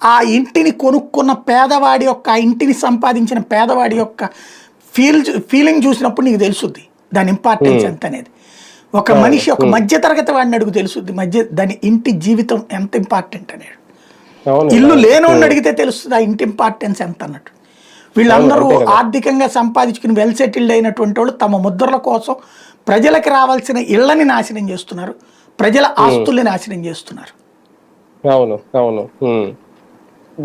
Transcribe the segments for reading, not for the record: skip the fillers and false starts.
ఆ ఇంటిని కొనుక్కున్న పేదవాడి యొక్క, ఆ ఇంటిని సంపాదించిన పేదవాడి యొక్క ఫీలింగ్ చూసినప్పుడు నీకు తెలుసుద్ది దాని ఇంపార్టెన్స్ ఎంత అనేది. ఒక మనిషి ఒక మధ్యతరగతి వాడిని అడుగు తెలుసుద్ది దాని ఇంటి జీవితం ఎంత ఇంపార్టెంట్ అనేది. ఇల్లు లేనోడిని అడిగితే తెలుస్తుంది ఆ ఇంటి ఇంపార్టెన్స్ ఎంత అన్నట్టు. వీళ్ళందరూ ఆర్థికంగా సంపాదించుకుని వెల్ సెటిల్డ్ అయినటువంటి వాళ్ళు తమ ముద్రల కోసం ప్రజలకు రావాల్సిన ఇళ్లని నాశనం చేస్తున్నారు, ప్రజల ఆస్తుల్ని నాశనం చేస్తున్నారు. అవును అవును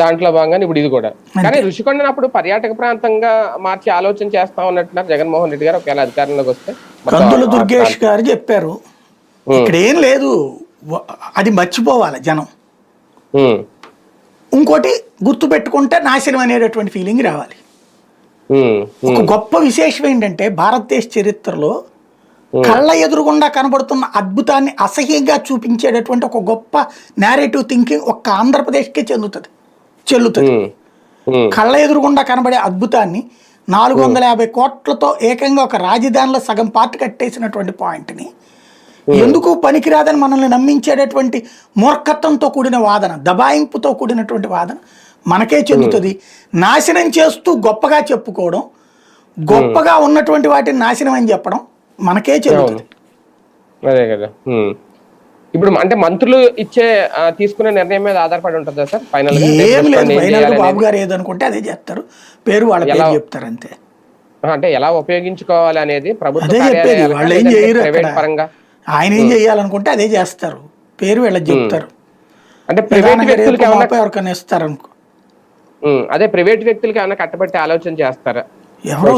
దాంట్లో భాగంగా ఇప్పుడు ఇది కూడా. కానీ ఋషికొండను అప్పుడు పర్యాటక ప్రాంతంగా మార్చి ఆలోచన చేస్తా ఉన్నట్టున్నారు జగన్మోహన్ రెడ్డి గారు ఒకవేళ అధికారంలోకి వస్తే. కందుల దుర్గేష్ గారు చెప్పారు ఇక్కడ ఏం లేదు, అది మర్చిపోవాలి జనం. ఇంకోటి గుర్తు పెట్టుకుంటే నాశనం అనేటటువంటి ఫీలింగ్ రావాలి. ఒక గొప్ప విశేషం ఏంటంటే భారతదేశ చరిత్రలో కళ్ళ ఎదురుగుండా కనబడుతున్న అద్భుతాన్ని అసహ్యంగా చూపించేటటువంటి ఒక గొప్ప నేరేటివ్ థింకింగ్ ఒక్క ఆంధ్రప్రదేశ్కే చెల్లుతుంది. కళ్ళ ఎదురుగుండా కనబడే అద్భుతాన్ని 450 కోట్లతో ఏకంగా ఒక రాజధానిలో సగం పార్ట్ కట్టేసినటువంటి పాయింట్ని ఎందుకు పనికిరాదని మనల్ని నమ్మించేటటువంటి మూర్ఖత్వంతో కూడిన వాదన, దబాయింపుతో కూడినటువంటి వాదన మనకే చెందుతుంది. నాశనం చేస్తూ గొప్పగా చెప్పుకోవడం, గొప్పగా ఉన్నటువంటి వాటిని నాశనం అని చెప్పడం మనకే చెందుతుంది. అదే కదా. ఇప్పుడు అంటే మంత్రులు తీసుకునే నిర్ణయం మీద ఆధారపడి ఉంటుందా సార్ ఫైనల్ గా? ఏం లేదు, ఫైనల్ గా బాబు గారు ఏదనుకుంటే అదే చేస్తారు, పేరు వాళ్ళ పేరు చెప్తారు అంతే. అంటే ఎలా ఉపయోగించుకోవాలి అనేది ప్రభుత్వం వాళ్ళు ఏం చేయరు పరంగా, ఆయన ఏం చేయాలనుకుంటే అదే చేస్తారు, పేరు వీళ్ళకి చెప్తారు. అంటే ప్రైవేట్ వ్యక్తులకి ఎవరికైనా ఇస్తారు అనుకో, అదే ప్రైవేట్ వ్యక్తులకి ఏమైనా కట్టబెట్టే ఆలోచన చేస్తారా? ఎవరో